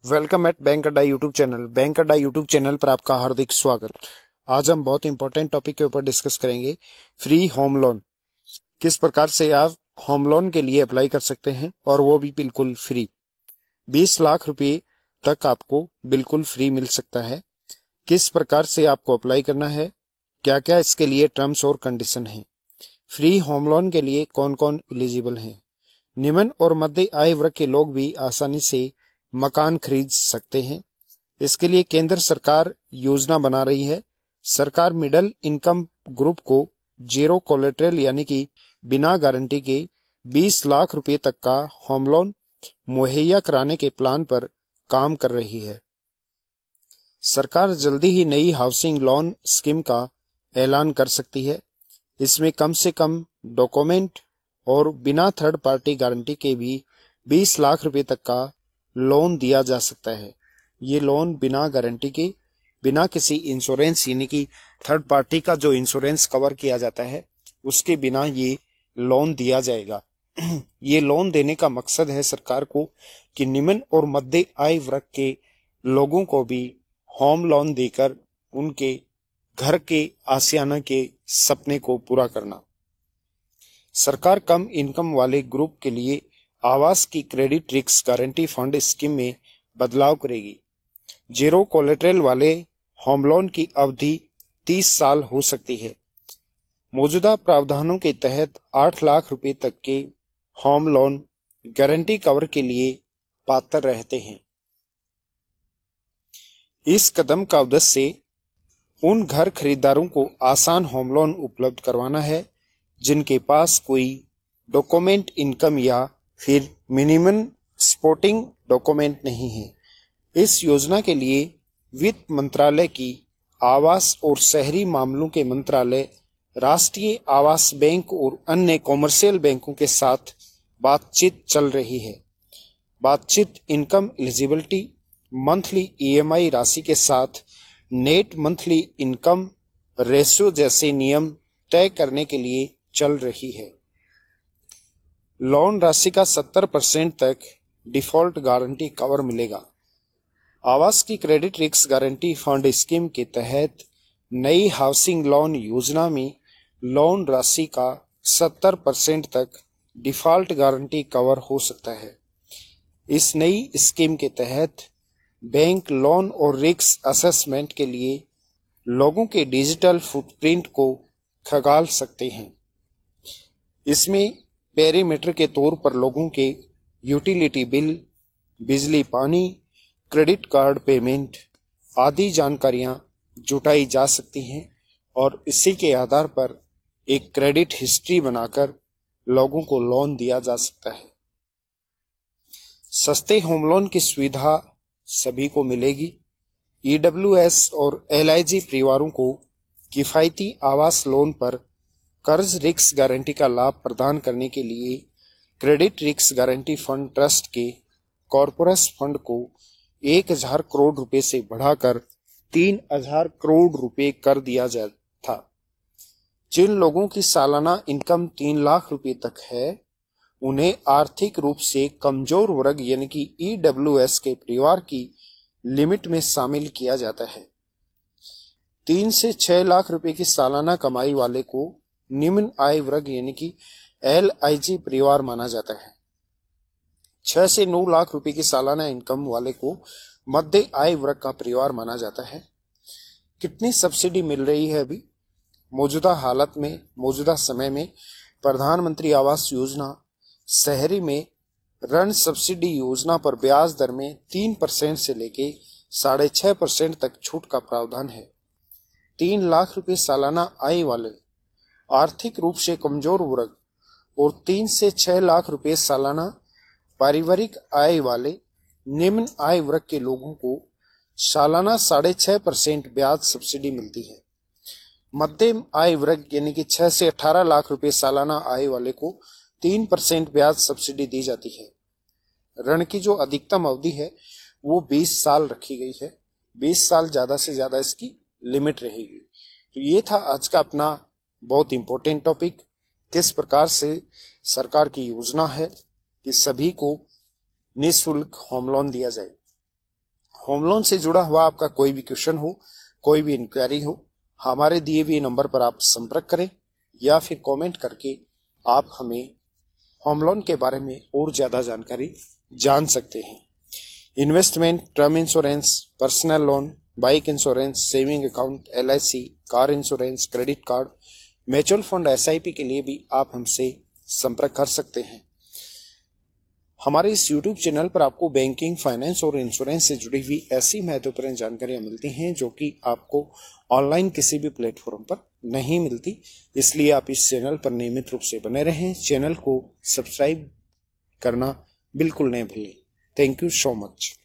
Welcome at bank अड्डा YouTube channel. Bank अड्डा YouTube channel पर आपका हार्दिक स्वागत। आज हम बहुत इंपॉर्टेंट टॉपिक के ऊपर डिस्कस करेंगे। फ्री होम लोन, किस प्रकार से आप होम लोन के लिए अप्लाई कर सकते हैं और वो भी बिल्कुल फ्री। 20 लाख रुपए तक आपको बिल्कुल फ्री मिल सकता है। किस प्रकार से आपको अप्लाई करना है, क्या क्या इसके लिए टर्म्स और कंडीशन है, फ्री होम लोन के लिए कौन कौन एलिजिबल है, निम्न और मध्य आय वर्ग के लोग भी आसानी से मकान खरीद सकते हैं। इसके लिए केंद्र सरकार योजना बना रही है। सरकार मिडिल इनकम ग्रुप को जीरो कोलेटरल यानी कि बिना गारंटी के 20 लाख रुपए तक का होम लोन मुहैया कराने के प्लान पर काम कर रही है। सरकार जल्दी ही नई हाउसिंग लोन स्कीम का ऐलान कर सकती है। इसमें कम से कम डॉक्यूमेंट और बिना थर्ड पार्टी गारंटी के भी 20 लाख रुपए तक का लोन दिया जा सकता है। ये लोन बिना गारंटी के, बिना किसी इंश्योरेंस यानी कि थर्ड पार्टी का जो इंश्योरेंस कवर किया जाता है उसके बिना ये लोन दिया जाएगा। ये लोन देने का मकसद है सरकार को कि निम्न और मध्य आय वर्ग के लोगों को भी होम लोन देकर उनके घर के आशियाना के सपने को पूरा करना। सरकार कम इनकम वाले ग्रुप के लिए आवास की credit risk guarantee fund scheme में बदलाव करेगी। जीरो कोलेटरल वाले होम लोन की अवधि 30 साल हो सकती है। मौजूदा प्रावधानों के तहत 8 लाख रुपए तक के होम लोन गारंटी कवर के लिए पात्र रहते हैं। इस कदम का उद्देश्य उन घर खरीदारों को आसान होम लोन उपलब्ध करवाना है जिनके पास कोई डॉक्यूमेंट इनकम या फिर मिनिमम सपोर्टिंग डॉक्यूमेंट नहीं है। इस योजना के लिए वित्त मंत्रालय की आवास और शहरी मामलों के मंत्रालय, राष्ट्रीय आवास बैंक और अन्य कॉमर्शियल बैंकों के साथ बातचीत चल रही है। बातचीत इनकम एलिजिबिलिटी, मंथली ईएमआई राशि के साथ नेट मंथली इनकम रेशियो जैसे नियम तय करने के लिए चल रही है। लोन राशि का 70% तक डिफॉल्ट गारंटी कवर मिलेगा। आवास की credit risk guarantee fund scheme के तहत नई हाउसिंग लोन योजना में लोन राशि का 70% तक डिफॉल्ट गारंटी कवर हो सकता है। इस नई स्कीम के तहत बैंक लोन और रिस्क असेसमेंट के लिए लोगों के डिजिटल फुटप्रिंट को खंगाल सकते हैं। इसमें पेरीमीटर के तौर पर लोगों के यूटिलिटी बिल, बिजली पानी, क्रेडिट कार्ड पेमेंट आदि जानकारियां जुटाई जा सकती हैं और इसी के आधार पर एक क्रेडिट हिस्ट्री बनाकर लोगों को लोन दिया जा सकता है। सस्ते होम लोन की सुविधा सभी को मिलेगी। ईडब्ल्यूएस और एलआईजी परिवारों को किफायती आवास लोन पर कर्ज रिस्क गारंटी का लाभ प्रदान करने के लिए credit risk guarantee fund trust के कॉर्पोरेट फंड को 1000 करोड़ रुपए से बढ़ाकर 3000 करोड़ रुपए कर दिया जाता था। जिन लोगों की सालाना इनकम 3 लाख रुपए तक है उन्हें आर्थिक रूप से कमजोर वर्ग यानी कि ईडब्ल्यूएस के परिवार की लिमिट में शामिल किया जाता है। 3 से 6 लाख रुपए की सालाना कमाई वाले को निम्न आय वर्ग यानी कि एलआईजी परिवार माना जाता है। 6 से 9 लाख रुपए की सालाना इनकम वाले को मध्य आय वर्ग का परिवार माना जाता है। कितनी सब्सिडी मिल रही है अभी मौजूदा हालत में, मौजूदा समय में? प्रधानमंत्री आवास योजना शहरी में ऋण सब्सिडी योजना पर ब्याज दर में 3% से लेके 6.5% तक छूट का प्रावधान है। 3 लाख रुपए सालाना आय वाले आर्थिक रूप से कमजोर वर्ग और 3 से 6 लाख रुपए सालाना पारिवारिक आय वाले निम्न आय वर्ग के लोगों को सालाना 6.5% ब्याज सब्सिडी मिलती है। मध्यम आय वर्ग यानी कि 6 से 18 लाख रुपए सालाना आय वाले को 3% ब्याज सब्सिडी दी जाती है। ऋण की जो अधिकतम अवधि है वो 20 साल रखी गई है। 20 साल ज्यादा से ज्यादा इसकी लिमिट रहेगी। तो ये था आज का अपना बहुत इंपॉर्टेंट टॉपिक। किस प्रकार से सरकार की योजना है कि सभी को निःशुल्क होम लोन दिया जाए। होम लोन से जुड़ा हुआ आपका कोई भी क्वेश्चन हो, कोई भी इंक्वायरी हो, हमारे दिए हुए नंबर पर आप संपर्क करें या फिर कमेंट करके आप हमें होम लोन के बारे में और ज्यादा जानकारी जान सकते हैं। Investment, term insurance, personal loan, bike insurance, saving account, LIC, car insurance, credit card, mutual fund, SIP के लिए भी आप हमसे संपर्क कर सकते हैं। हमारे इस YouTube चैनल पर आपको बैंकिंग, फाइनेंस और इंश्योरेंस से जुड़ी हुई ऐसी महत्वपूर्ण जानकारियां मिलती हैं जो कि आपको ऑनलाइन किसी भी प्लेटफॉर्म पर नहीं मिलती। इसलिए आप इस चैनल पर नियमित रूप से बने रहें। चैनल को सब्सक्राइब करना बिल्कुल नहीं भूलें। Thank you so much.